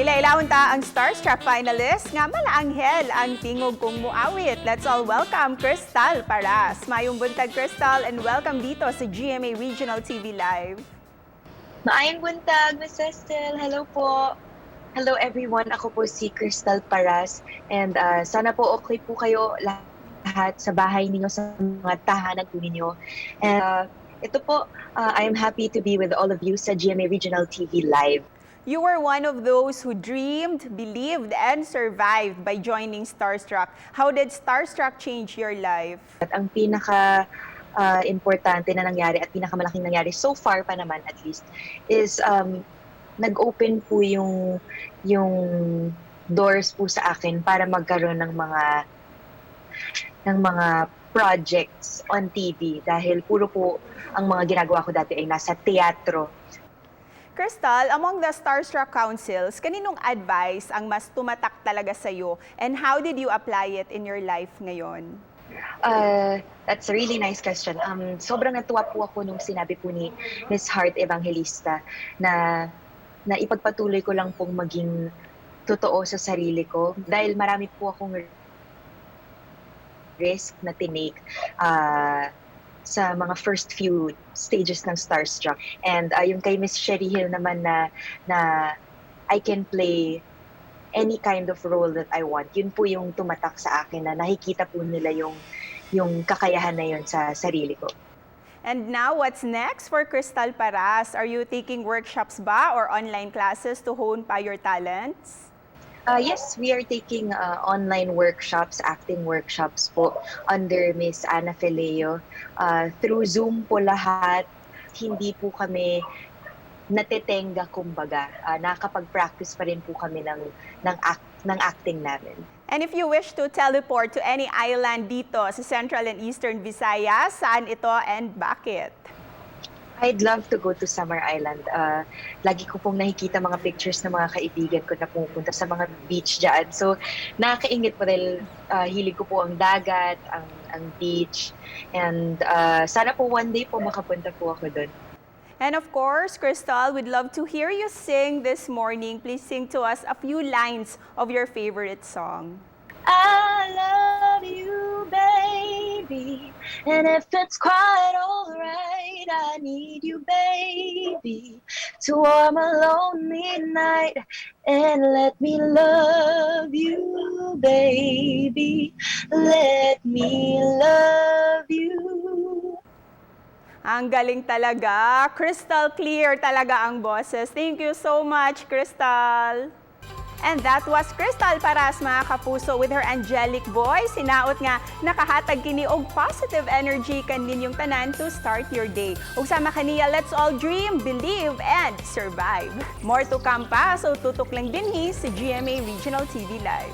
Lailawon ta ang Starstruck finalist nga malaanghel ang tingog kong muawit. Let's all welcome Crystal Paras. Mayong buntag, Crystal, and welcome dito sa GMA Regional TV Live. Maayong buntag, Ms. Estel. Hello po. Hello everyone. Ako po si Crystal Paras. And sana po okay po kayo lahat sa bahay ninyo, sa mga tahanan po ninyo. And ito po, I am happy to be with all of you sa GMA Regional TV Live. You were one of those who dreamed, believed, and survived by joining Starstruck. How did Starstruck change your life? At ang pinaka importante na nangyari at pinakamalaking nangyari so far pa naman at least is nag-open po yung doors po sa akin para magkaroon ng mga projects on TV dahil puro po ang mga ginagawa ko dati ay nasa teatro. Crystal, among the Starstruck Councils, kaninong advice ang mas tumatak talaga sa'yo? And how did you apply it in your life ngayon? That's a really nice question. Sobrang natuwa po ako nung sinabi po ni Miss Heart Evangelista na ipagpatuloy ko lang pong maging totoo sa sarili ko dahil marami po akong risk na tinake sa mga first few stages ng Starstruck. And yung kay Miss Sherry Hill naman na I can play any kind of role that I want. Yun po yung tumatak sa akin na nakikita po nila yung kakayahan na yun sa sarili ko. And now, what's next for Crystal Paras? Are you taking workshops ba or online classes to hone pa your talents? Yes, we are taking online workshops, acting workshops po under Miss Ana Fileo. Through Zoom po lahat, hindi po kami natetenga kumbaga. Nakakapag-practice pa rin po kami ng acting namin. And if you wish to teleport to any island dito sa Central and Eastern Visayas, saan ito and bakit? I'd love to go to Summer Island. Lagi ko pong nakikita mga pictures ng mga kaibigan ko na pumunta sa mga beach dyan. So, nakakaingit po dahil hilig ko po ang dagat, ang beach. And sana po one day po makapunta po ako doon. And of course, Crystal, we'd love to hear you sing this morning. Please sing to us a few lines of your favorite song. I love you, baby, and if it's quite alright, I need you, baby, to warm a lonely night, and let me love you, baby, let me love you. Ang galing talaga. Crystal clear talaga ang boses. Thank you so much, Crystal. And that was Crystal Paras, mga kapuso, with her angelic voice. Hinaot nga, nakahatag kini og positive energy kaninyong tanan to start your day. Ug sama kaniya, let's all dream, believe, and survive. More to come pa, so tutok lang dinhi sa GMA Regional TV Live.